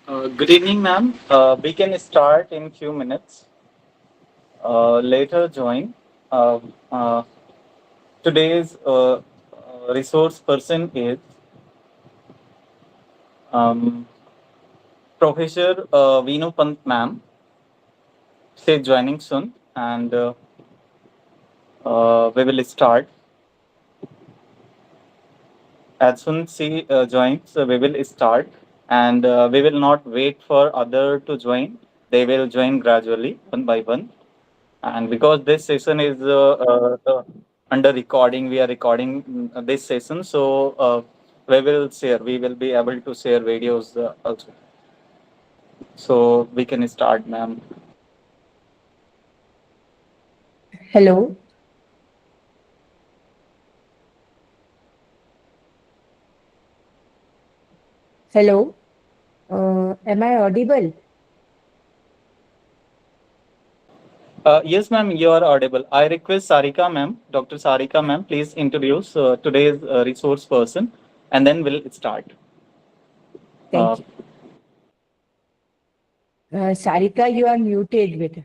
Good evening, ma'am. We can start in few minutes. Later join. Uh, uh, Today's resource person is um, Professor Veenu Pant, ma'am. She is joining soon, and we will start as soon as she joins. We will start, and we will not wait for other to join. They will join gradually, one by one. And because this session is under recording, we are recording this session, so we will be able to share videos also. So we can start, ma'am. Hello, hello. Am I audible? Yes, ma'am, you are audible. I request Sarika, ma'am, Dr. Sarika, ma'am, please introduce today's resource person, and then we'll start. Uh, Thank you. Sarika, you are muted with.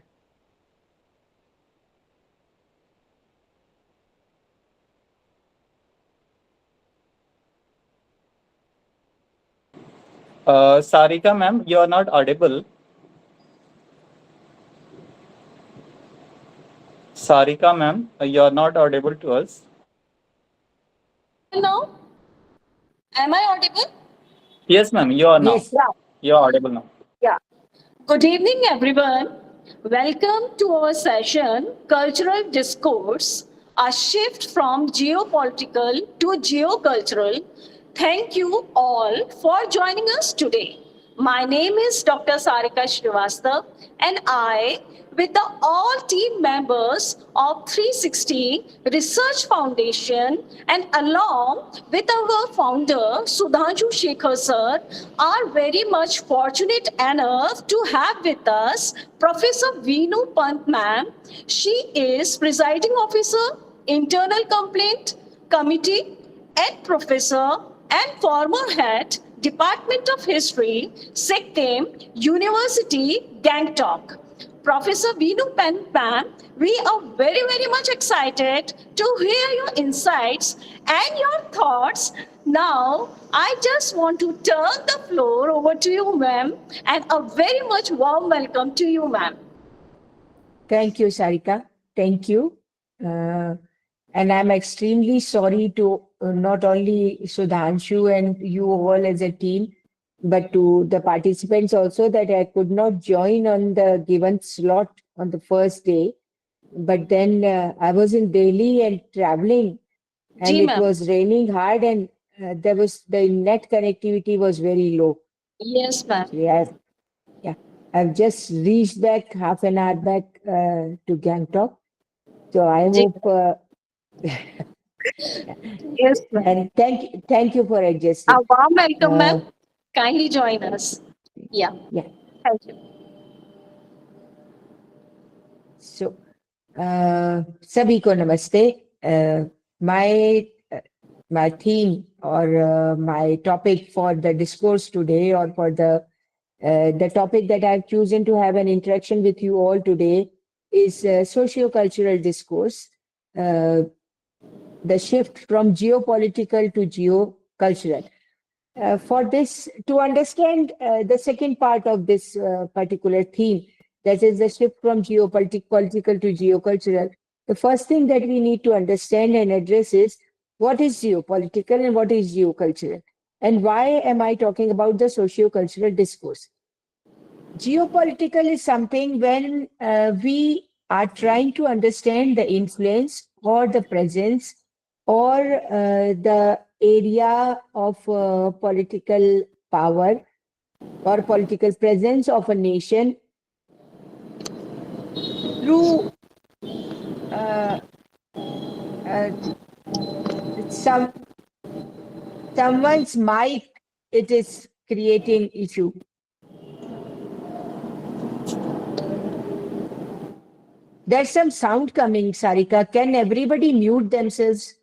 Sarika, ma'am, you are not audible. Sarika, ma'am, you are not audible to us. Now, am I audible? Yes, ma'am, you are now. Yes, Yeah. You are audible now. Yeah. Good evening, everyone. Welcome to our session, Cultural Discourse, a shift from geopolitical to geocultural. Thank you all for joining us today. My name is Dr. Sarika Srivastav, and I, with the all team members of 360 Research Foundation and along with our founder Sudhanshu Shekhar sir, are very much fortunate enough to have with us Professor Veenu Pant ma'am. She is Presiding Officer, Internal Complaint Committee and Professor and former head Department of History, Sikkim University, Gangtok. Professor Veenu Pant, we are very, very much excited to hear your insights and your thoughts. Now, I just want to turn the floor over to you, ma'am, and a very much warm welcome to you, ma'am. thank you, Sarika. Thank you. Uh, and I'm extremely sorry to not only Sudhanshu and you all as a team, but to the participants also that I could not join on the given slot on the first day. But then I was in Delhi and traveling, and Ji, it ma'am. was raining hard, and there was the net connectivity was very low. Yes, ma'am. Actually, yeah, I've just reached back half an hour back to Gangtok. So I Ji, hope, yes, ma'am. and thank you for A adjusting. warm welcome, ma'am. Uh, Kindly join us. Yeah, yeah, thank you. so सभी को नमस्ते. My my theme or my topic for the discourse today, or for the topic that I've chosen to have an interaction with you all today, is socio-cultural discourse, uh, the shift from geopolitical to geocultural. For this, to understand the second part of this particular theme, that is the shift from geopolitical to geocultural, the first thing that we need to understand and address is what is geopolitical and what is geocultural, and why am I talking about the socio-cultural discourse. Geopolitical is something when we are trying to understand the influence or the presence or the area of political power or political presence of a nation through uh, uh, some someone's might. It is creating issue. There's some sound coming, Sarika. Can everybody mute themselves?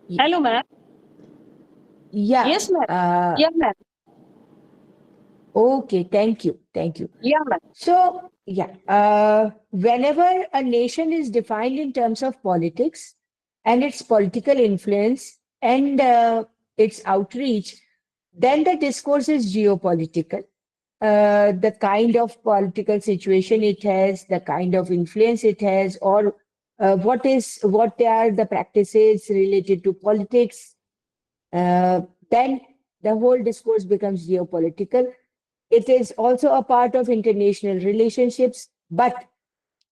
Hello, ma'am. Yeah. Yes, ma'am. Yeah, ma'am. Okay. Thank you. Thank you. Yeah, ma'am. So, yeah, whenever a nation is defined in terms of politics and its political influence and its outreach, then the discourse is geopolitical. The kind of political situation it has, the kind of influence it has, or what are the practices related to politics, then the whole discourse becomes geopolitical. It is also a part of international relationships, but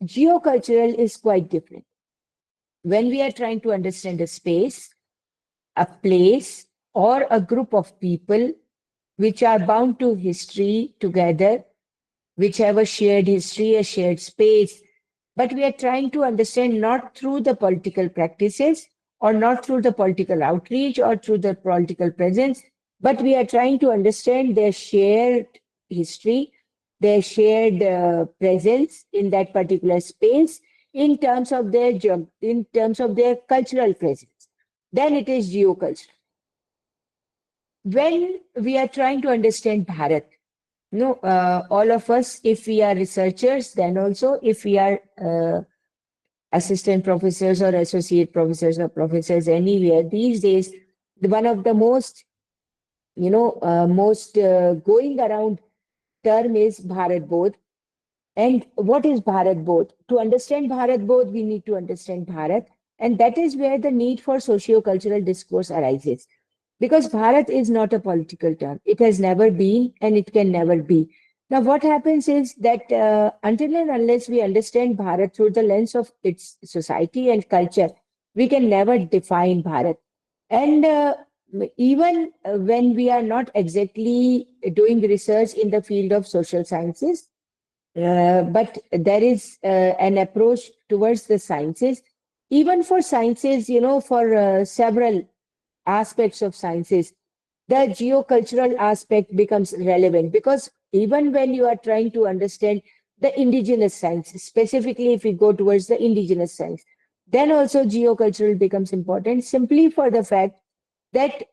geocultural is quite different. When we are trying to understand a space, a place, or a group of people which are bound to history together, which have a shared history, a shared space, but we are trying to understand not through the political practices or not through the political outreach or through the political presence, but we are trying to understand their shared history, their shared presence in that particular space in terms of their in terms of their cultural presence. Then it is geoculture. When we are trying to understand Bharat, no, all of us, if we are researchers, then also if we are assistant professors or associate professors or professors anywhere these days, one of the most, most going around term is Bharat Bodh. And what is Bharat Bodh? To understand Bharat Bodh, we need to understand Bharat. And that is where the need for socio-cultural discourse arises. Because Bharat is not a political term. It has never been and it can never be. Now, what happens is that until and unless we understand Bharat through the lens of its society and culture, we can never define Bharat. And even when we are not exactly doing research in the field of social sciences, but there is an approach towards the sciences. Even for sciences, for several aspects of sciences, the geocultural aspect becomes relevant because even when you are trying to understand the indigenous science, specifically if we go towards the indigenous science, then also geocultural becomes important simply for the fact that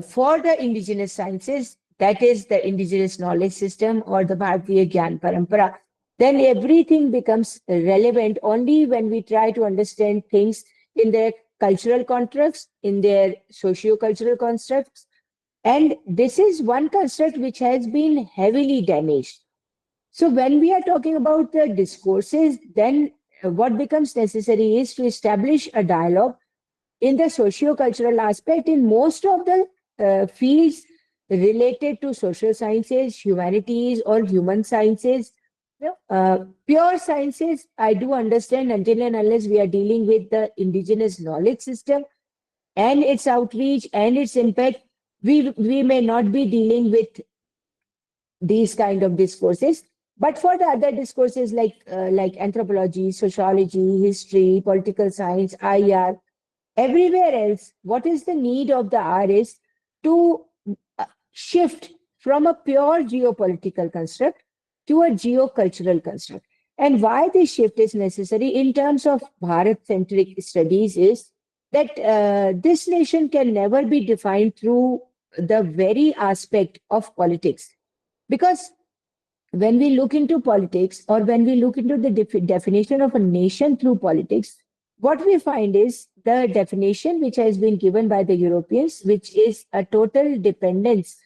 for the indigenous sciences, that is the indigenous knowledge system or the Bharatiya Gyan Parampara, then everything becomes relevant only when we try to understand things in their cultural constructs, in their socio-cultural constructs. And this is one construct which has been heavily damaged. So when we are talking about the discourses, then what becomes necessary is to establish a dialogue in the socio-cultural aspect in most of the fields related to social sciences, humanities, or human sciences. Pure sciences, I do understand until and unless we are dealing with the indigenous knowledge system and its outreach and its impact, we may not be dealing with these kind of discourses. But for the other discourses like anthropology, sociology, history, political science, IR, everywhere else, what is the need of the hour is to shift from a pure geopolitical construct to a geocultural construct. And why this shift is necessary in terms of Bharat-centric studies is that this nation can never be defined through the very aspect of politics. Because when we look into politics or when we look into the definition of a nation through politics, what we find is the definition which has been given by the Europeans, which is a total dependence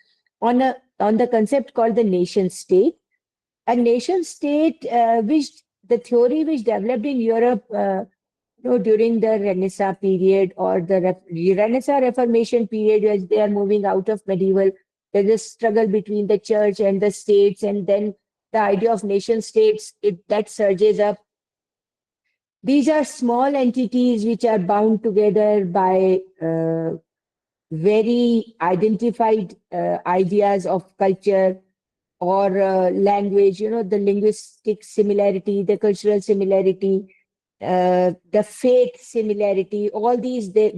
on the concept called the nation state. A nation state, which the theory which developed in Europe during the Renaissance period or the Renaissance Reformation period, as they are moving out of medieval, there's a struggle between the church and the states, and then the idea of nation states that surges up. These are small entities which are bound together by very identified ideas of culture or language, the linguistic similarity, the cultural similarity, the faith similarity, all these, they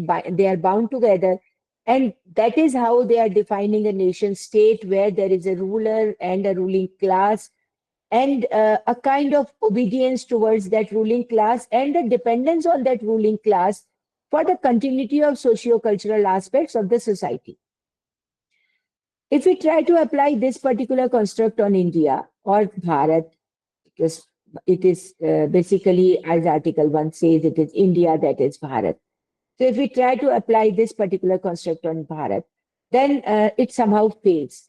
are bound together. And that is how they are defining a nation state where there is a ruler and a ruling class and a kind of obedience towards that ruling class and a dependence on that ruling class for the continuity of socio-cultural aspects of the society. If we try to apply this particular construct on India or Bharat, because it is basically, as Article 1 says, it is India that is Bharat. So if we try to apply this particular construct on Bharat, then it somehow fails.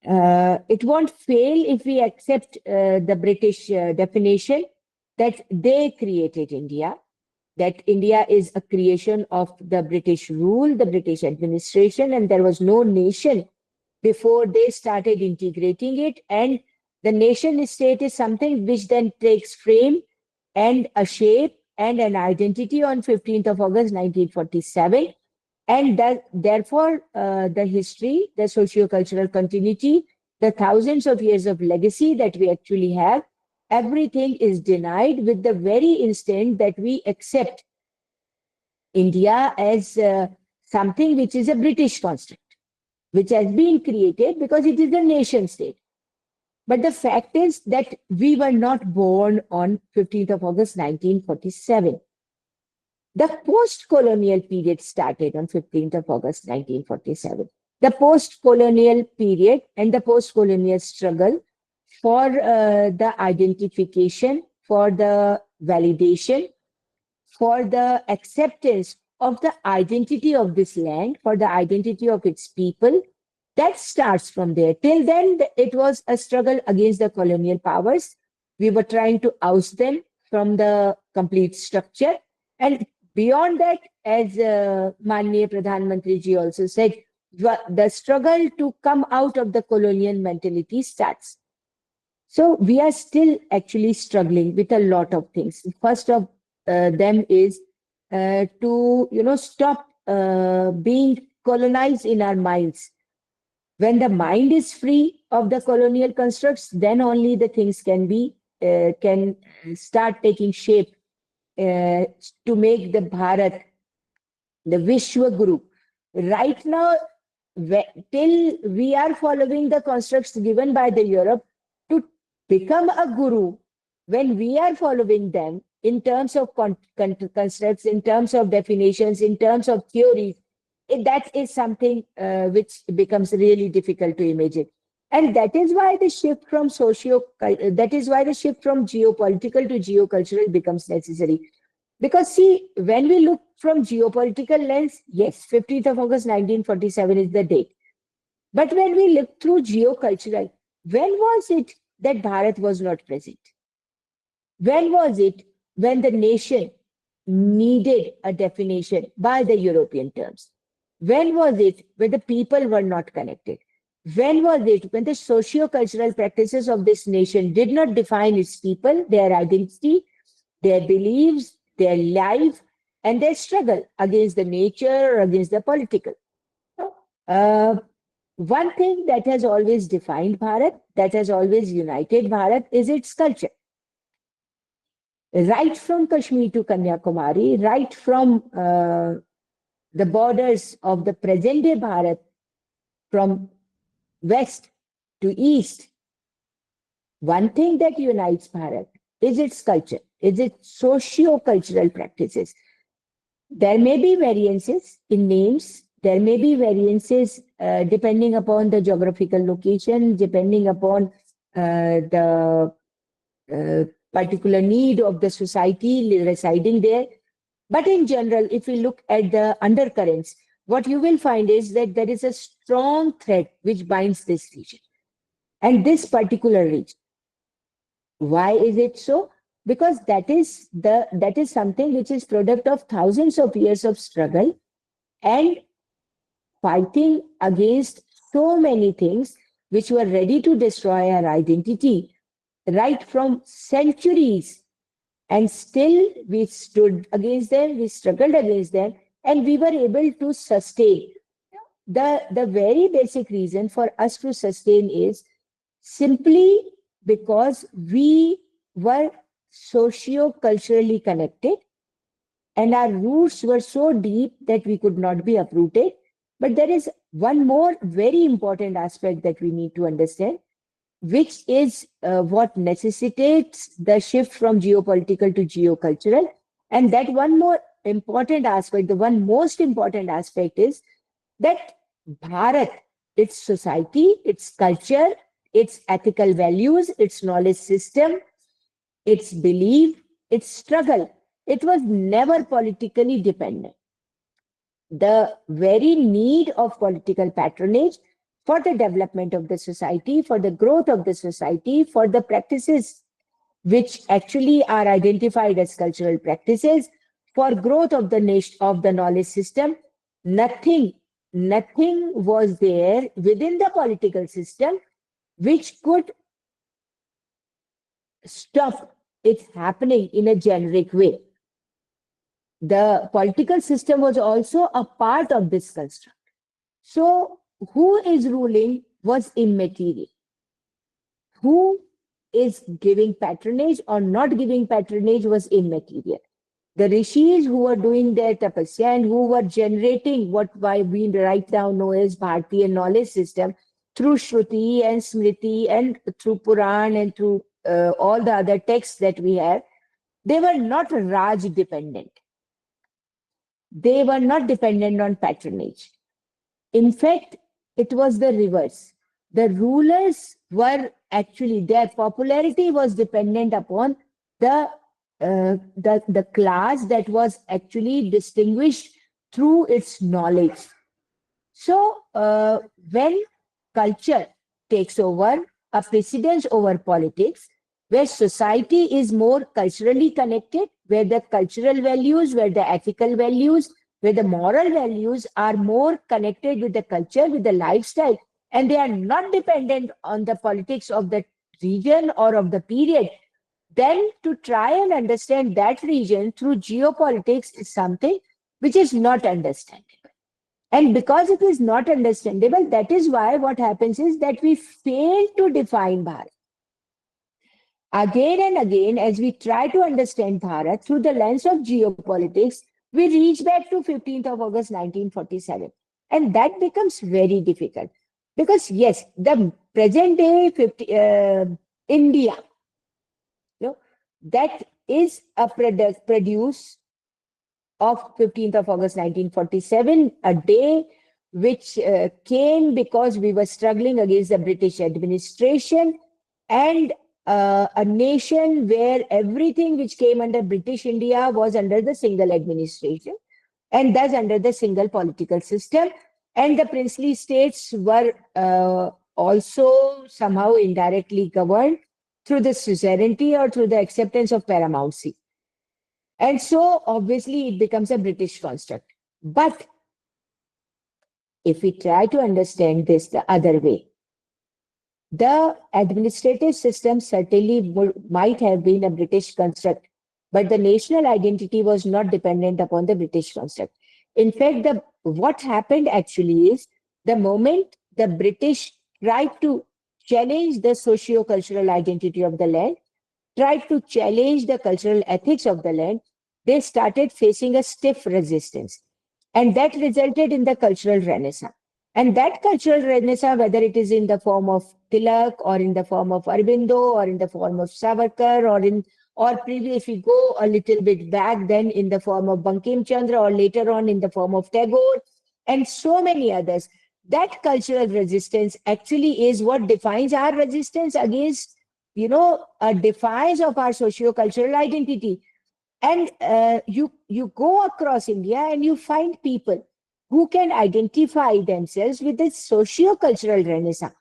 It won't fail if we accept the British definition that they created India, that India is a creation of the British rule, the British administration, and there was no nation before they started integrating it. And the nation state is something which then takes frame and a shape and an identity on 15th of August 1947. And that, therefore, the history, the socio-cultural continuity, the thousands of years of legacy that we actually have, everything is denied with the very instant that we accept India as something which is a British construct, which has been created because it is a nation state. But the fact is that we were not born on 15th of August 1947. The post-colonial period started on 15th of August 1947. The post-colonial period and the post-colonial struggle for the identification, for the validation, for the acceptance of the identity of this land, for the identity of its people, that starts from there. Till then, it was a struggle against the colonial powers. We were trying to oust them from the complete structure. And beyond that, as Manniya Pradhan Mantri ji also said, the struggle to come out of the colonial mentality starts. So we are still actually struggling with a lot of things. First of them is to stop being colonized in our minds. When the mind is free of the colonial constructs, then only the things can start taking shape to make the Bharat the Vishwa Guru. Right now, till we are following the constructs given by the Europe to become a guru, when we are following them in terms of constructs, in terms of definitions, in terms of theories, that is something which becomes really difficult to imagine. And that is why the shift from geopolitical to geocultural becomes necessary. Because see, when we look from geopolitical lens, yes, 15th of August 1947 is the date. But when we look through geocultural, when was it that Bharat was not present? When was it when the nation needed a definition by the European terms? When was it when the people were not connected? When was it when the socio-cultural practices of this nation did not define its people, their identity, their beliefs, their life, and their struggle against the nature or against the political? One thing that has always defined Bharat, that has always united Bharat, is its culture. Right from Kashmir to Kanyakumari, right from the borders of the present-day Bharat, from west to east, one thing that unites Bharat is its culture, is its socio-cultural practices. There may be variances in names, there may be variances depending upon the geographical location, depending upon the particular need of the society residing there. But in general, if we look at the undercurrents, what you will find is that there is a strong thread which binds this region and this particular region. Why is it so? Because that is something which is product of thousands of years of struggle and fighting against so many things which were ready to destroy our identity right from centuries. And still we stood against them, we struggled against them, and we were able to sustain. The very basic reason for us to sustain is simply because we were socio-culturally connected and our roots were so deep that we could not be uprooted. But there is one more very important aspect that we need to understand, which is what necessitates the shift from geopolitical to geocultural. And that one more important aspect, the one most important aspect is that Bharat, its society, its culture, its ethical values, its knowledge system, its belief, its struggle, it was never politically dependent. The very need of political patronage for the development of the society, for the growth of the society, for the practices which actually are identified as cultural practices, for growth of the nation, of the knowledge system, nothing, nothing was there within the political system which could stop it happening in a generic way. The political system was also a part of this construct. So, who is ruling was immaterial. Who is giving patronage or not giving patronage was immaterial. The rishis who were doing their tapasya and who were generating what we right now know as Bharatiya knowledge system through Shruti and Smriti and through Puran and through all the other texts that we have, they were not Raj dependent. They were not dependent on patronage. In fact, it was the reverse. The rulers were actually, their popularity was dependent upon the class that was actually distinguished through its knowledge. So, when culture takes over a precedence over politics, where society is more culturally connected, where the cultural values, where the ethical values, where the moral values are more connected with the culture, with the lifestyle, and they are not dependent on the politics of the region or of the period, then to try and understand that region through geopolitics is something which is not understandable. And because it is not understandable, that is why what happens is that we fail to define Bharat. Again and again, as we try to understand Bharat through the lens of geopolitics, we reach back to 15th of August 1947. And that becomes very difficult. Because yes, the present day India, you know, that is a produce of 15th of August 1947, a day which came because we were struggling against the British administration and a nation where everything which came under British India was under the single administration and thus under the single political system. And the princely states were also somehow indirectly governed through the suzerainty or through the acceptance of paramountcy. And so obviously it becomes a British construct. But if we try to understand this the other way, the administrative system certainly might have been a British construct, but the national identity was not dependent upon the British construct. In fact, what happened actually is the moment the British tried to challenge the socio-cultural identity of the land, tried to challenge the cultural ethics of the land, they started facing a stiff resistance. And that resulted in the cultural renaissance. And that cultural renaissance, whether it is in the form of Tilak or in the form of Aurobindo or in the form of Savarkar or previous, if we go a little bit back, then in the form of Bankim Chandra or later on in the form of Tagore and so many others, that cultural resistance actually is what defines our resistance against, a defiance of our socio-cultural identity. And you go across India and you find people who can identify themselves with the socio-cultural renaissance,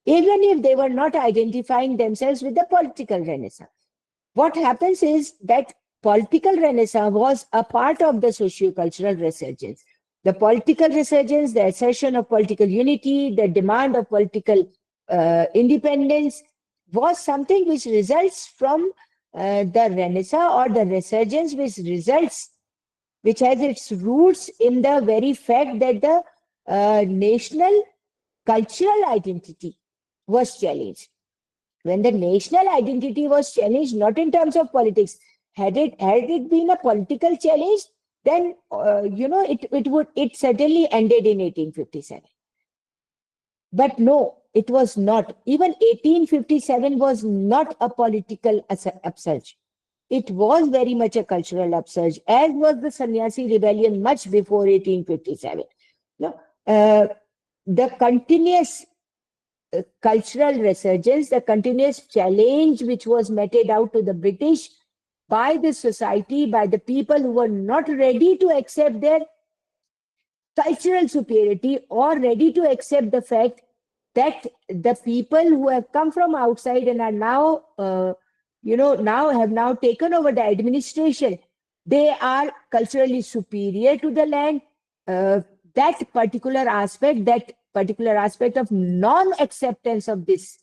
even if they were not identifying themselves with the political renaissance. What happens is that political renaissance was a part of the socio-cultural resurgence. The political resurgence, the assertion of political unity, the demand of political independence was something which results from the renaissance or the resurgence, which has its roots in the very fact that the national cultural identity was challenged. When the national identity was challenged, not in terms of politics, had it been a political challenge, then it certainly ended in 1857. But no, it was not. Even 1857 was not a political upsurge. it was very much a cultural upsurge, as was the Sannyasi rebellion much before 1857. No, the continuous cultural resurgence, the continuous challenge which was meted out to the British by the society, by the people who were not ready to accept their cultural superiority or ready to accept the fact that the people who have come from outside and are now, now have now taken over the administration, they are culturally superior to the land. That particular aspect of non-acceptance of this,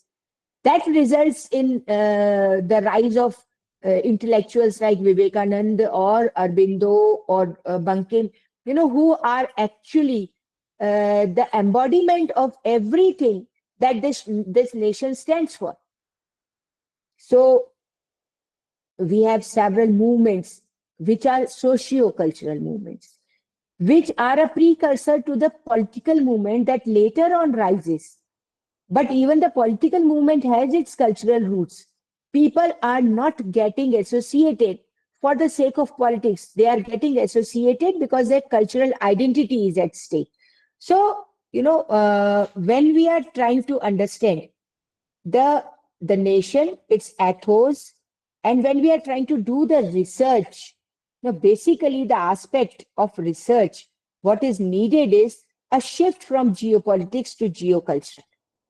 that results in the rise of intellectuals like Vivekananda or Aurobindo or Bankim, who are actually the embodiment of everything that this nation stands for. So we have several movements which are socio-cultural movements, which are a precursor to the political movement that later on rises. But even the political movement has its cultural roots. People are not getting associated for the sake of politics. They are getting associated because their cultural identity is at stake. So, when we are trying to understand the nation, its ethos, and when we are trying to do the research, basically the aspect of research, what is needed is a shift from geopolitics to geoculture.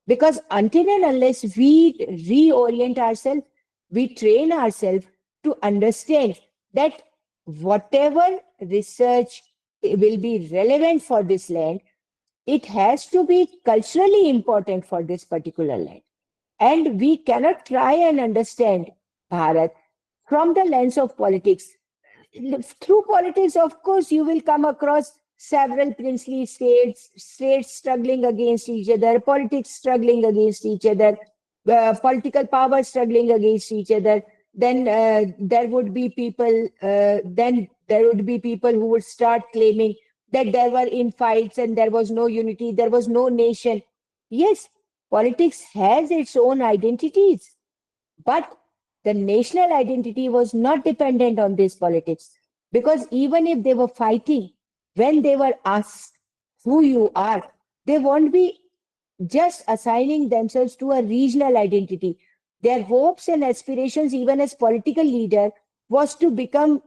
Because until and unless we reorient ourselves, we train ourselves to understand that whatever research will be relevant for this land, it has to be culturally important for this particular land. And we cannot try and understand Bharat from the lens of politics. Through politics, of course, you will come across several princely states struggling against each other, politics struggling against each other, political power struggling against each other. Then there would be people. Then there would be people who would start claiming that there were infights and there was no unity, there was no nation. Yes, politics has its own identities, but the national identity was not dependent on this politics. Because even if they were fighting, when they were asked who you are, they won't be just assigning themselves to a regional identity. Their hopes and aspirations, even as political leader, was to become,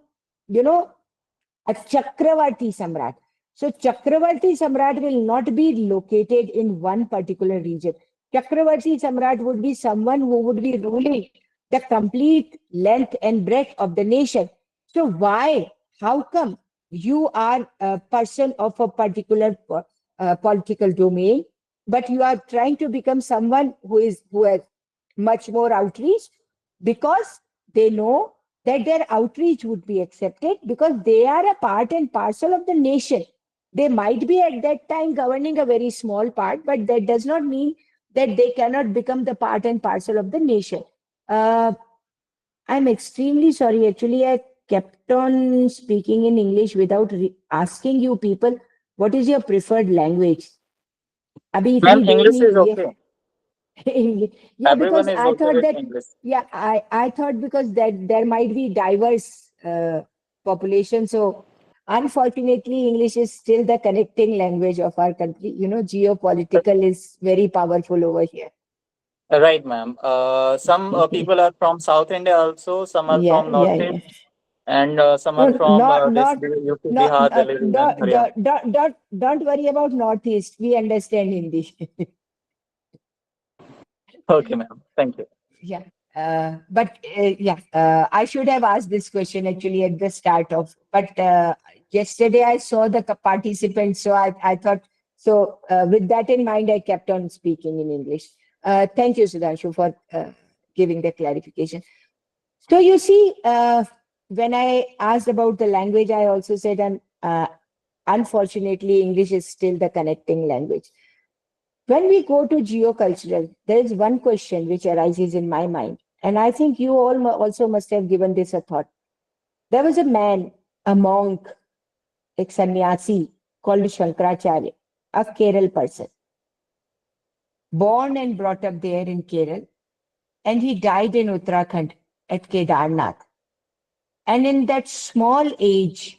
a Chakravarti Samrat. So Chakravarti Samrat will not be located in one particular region. Chakravarti Samrat would be someone who would be ruling the complete length and breadth of the nation. So why, how come you are a person of a particular political domain, but you are trying to become someone who has much more outreach? Because they know that their outreach would be accepted because they are a part and parcel of the nation. They might be at that time governing a very small part, but that does not mean that they cannot become the part and parcel of the nation. Uh, I'm extremely sorry. Actually, I kept on speaking in English without asking you people, what is your preferred language? Abhi Ma'am, itni der English is nahi okay. हुई है. Yeah, Everyone because is I okay thought with that, English. yeah, I thought because that there might be diverse population. So unfortunately, English is still the connecting language of our country. Geopolitical is very powerful over here. Right, ma'am. Some people are from South India also, some are Yeah, from yeah, Northeast, yeah. and some No, are from not, this not, UP, not, Bihar, Delhi, and Haryana. don't worry about Northeast. We understand Hindi. Okay, ma'am. Thank you. Yeah. I should have asked this question actually at the start of, but yesterday I saw the participants, so I thought, so with that in mind, I kept on speaking in English. Thank you, Sudhanshu, for giving the clarification. So you see, when I asked about the language, I also said, unfortunately, English is still the connecting language. When we go to geocultural, there is one question which arises in my mind, and I think you all also must have given this a thought. There was a man, a monk, a sannyasi called Shankaracharya, a Kerala person, born and brought up there in Kerala, and he died in Uttarakhand at Kedarnath. And in that small age,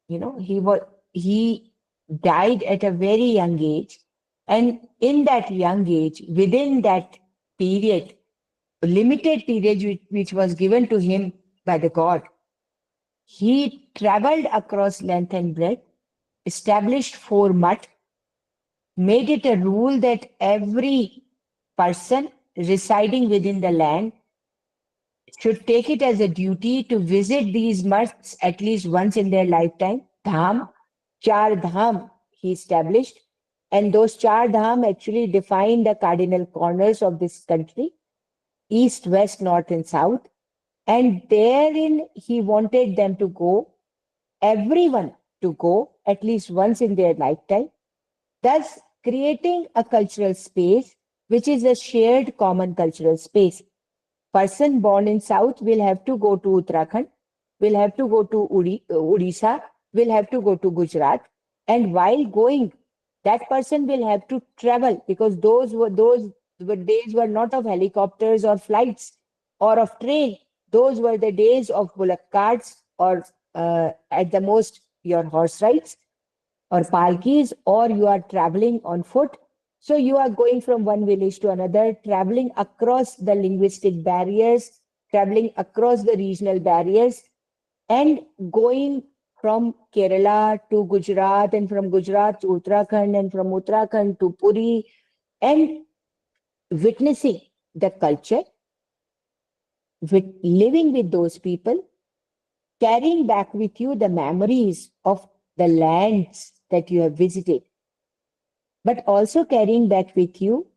he died at a very young age. And in that young age, within that period, limited period which was given to him by the God, he traveled across length and breadth, established 4 mutt, made it a rule that every person residing within the land should take it as a duty to visit these mutts at least once in their lifetime. Dham, Char Dham, he established. And those Char Dham actually define the cardinal corners of this country: east, west, north, and south. And therein, he wanted them to go, everyone to go at least once in their lifetime, thus creating a cultural space which is a shared common cultural space. Person born in South will have to go to Uttarakhand, will have to go to Odisha, will have to go to Gujarat. And while going, that person will have to travel, because those days were not of helicopters or flights or of train. Those were the days of bullock carts, or at the most your horse rides or palkis, or you are traveling on foot. So you are going from one village to another, traveling across the linguistic barriers, traveling across the regional barriers, and going from Kerala to Gujarat, and from Gujarat to Uttarakhand, and from Uttarakhand to Puri, and witnessing the culture, living with those people, carrying back with you the memories of the lands that you have visited, but also carrying back with you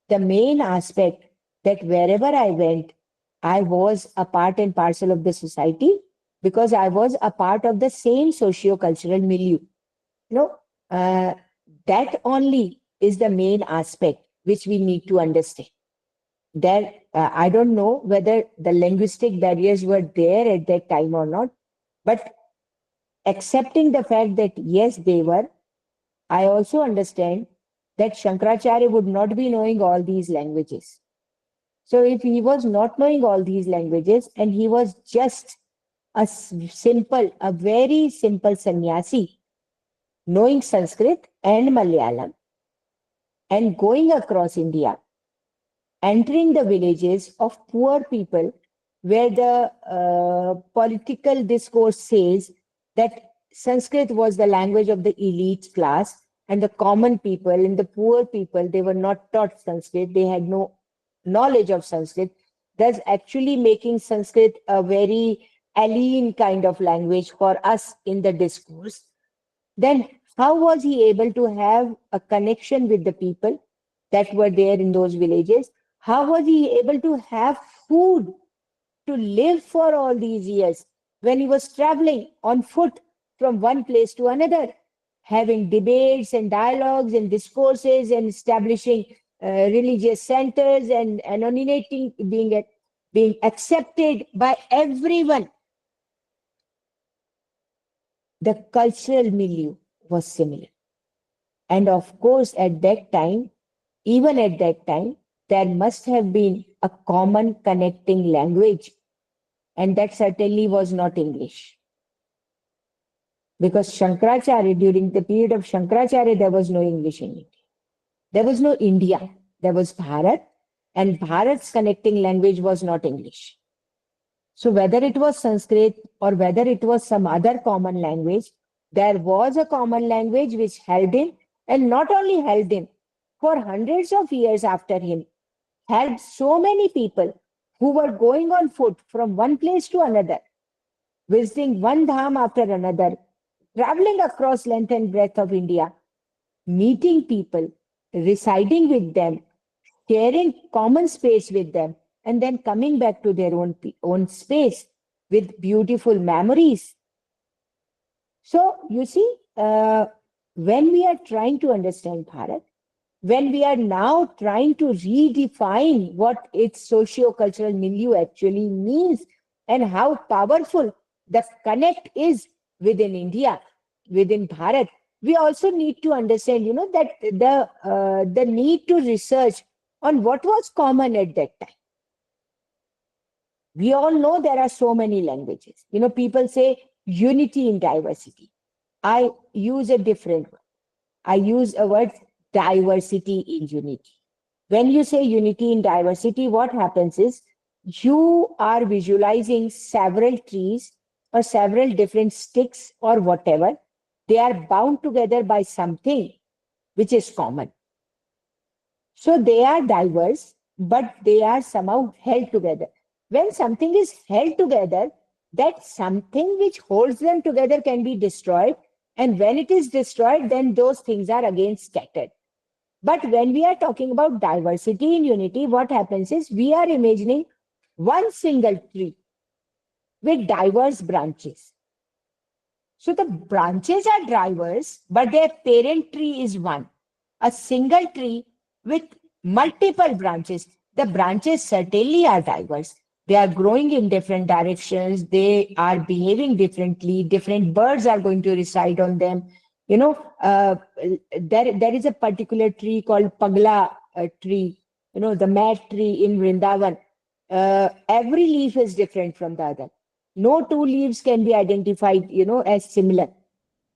the main aspect that wherever I went, I was a part and parcel of the society, because I was a part of the same socio-cultural milieu. No, uh, that only is the main aspect which we need to understand. There, I don't know whether the linguistic barriers were there at that time or not, but accepting the fact that yes, they were, I also understand that Shankaracharya would not be knowing all these languages. So if he was not knowing all these languages, and he was just a very simple sannyasi, knowing Sanskrit and Malayalam, and going across India, entering the villages of poor people where the political discourse says that Sanskrit was the language of the elite class, and the common people and the poor people, they were not taught Sanskrit, they had no knowledge of Sanskrit, thus actually making Sanskrit a very alien kind of language for us in the discourse. Then how was he able to have a connection with the people that were there in those villages? How was he able to have food to live for all these years when he was traveling on foot from one place to another, having debates and dialogues and discourses, and establishing religious centers, and anonymity, being accepted by everyone? The cultural milieu was similar. And of course, at that time, even at that time, there must have been a common connecting language, and that certainly was not English. Because Shankaracharya, during the period of Shankaracharya, there was no English in India. There was no India. There was Bharat, and Bharat's connecting language was not English. So whether it was Sanskrit or whether it was some other common language, there was a common language which held him, and not only held him, for hundreds of years after him, helped so many people who were going on foot from one place to another, visiting one dham after another, traveling across length and breadth of India, meeting people, residing with them, sharing common space with them, and then coming back to their own space with beautiful memories. So you see, when we are trying to understand Bharat, when we are now trying to redefine what its socio-cultural milieu actually means, and how powerful the connect is within India, within Bharat, we also need to understand, that the need to research on what was common at that time. We all know there are so many languages. People say unity in diversity. I use a different word. I use a word diversity in unity. When you say unity in diversity, what happens is you are visualizing several trees or several different sticks or whatever. They are bound together by something which is common. So they are diverse, but they are somehow held together. When something is held together, that something which holds them together can be destroyed. And when it is destroyed, then those things are again scattered. But when we are talking about diversity in unity, what happens is we are imagining one single tree with diverse branches. So the branches are diverse, but their parent tree is one. A single tree with multiple branches. The branches certainly are diverse. They are growing in different directions. They are behaving differently. Different birds are going to reside on them. You know, there is a particular tree called Pagla tree, the mad tree in Vrindavan. Every leaf is different from the other. No two leaves can be identified, as similar.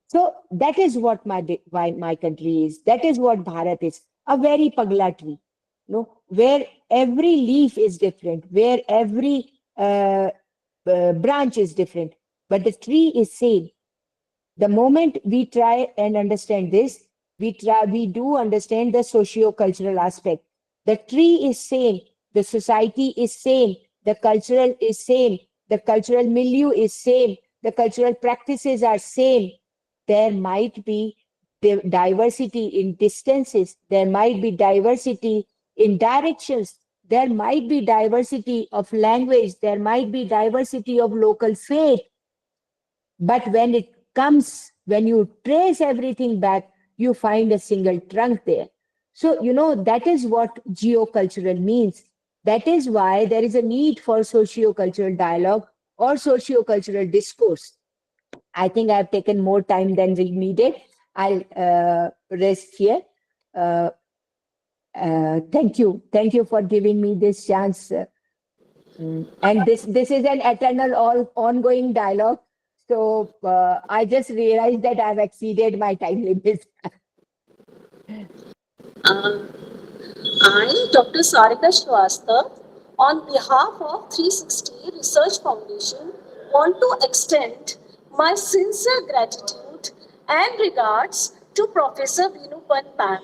So that is what why my country is. That is what Bharat is. A very pagla tree, where every leaf is different, where every branch is different, but the tree is same. The moment we try and understand this, we do understand the socio-cultural aspect. The tree is same, the society is same, the cultural is same, the cultural milieu is same, the cultural practices are same. There might be diversity in distances, there might be diversity in directions, there might be diversity of language, there might be diversity of local faith, but when you trace everything back, you find a single trunk there. So, that is what geocultural means. That is why there is a need for socio-cultural dialogue or socio-cultural discourse. I think I've taken more time than we needed. I'll rest here. Uh, Thank you. Thank you for giving me this chance. And this is an eternal, ongoing dialogue. So I just realized that I've exceeded my time limit. Uh, I, Dr. Sarika Shrivastava, on behalf of 360 Research Foundation, want to extend my sincere gratitude and regards to Professor Veenu Pant.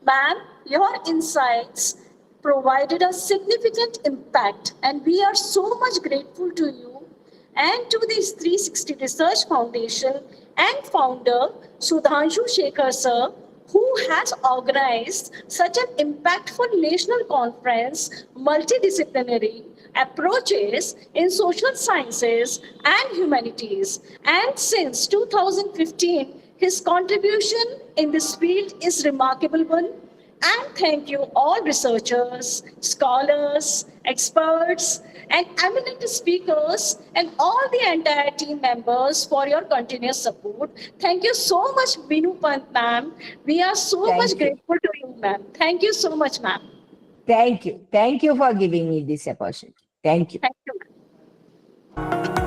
Ma'am, your insights provided a significant impact, and we are so much grateful to you and to the 360 Research Foundation and founder Sudhanshu Shekhar sir, who has organized such an impactful national conference, Multidisciplinary Approaches in Social Sciences and Humanities. And since 2015, his contribution in this field is remarkable one. And thank you all researchers, scholars, experts, and eminent speakers, and all the entire team members for your continuous support. Thank you so much, Veenu Pant, ma'am. We are so much Thank you. grateful to you, ma'am. Thank you so much, ma'am. Thank you. Thank you for giving me this opportunity. Thank you. Thank you.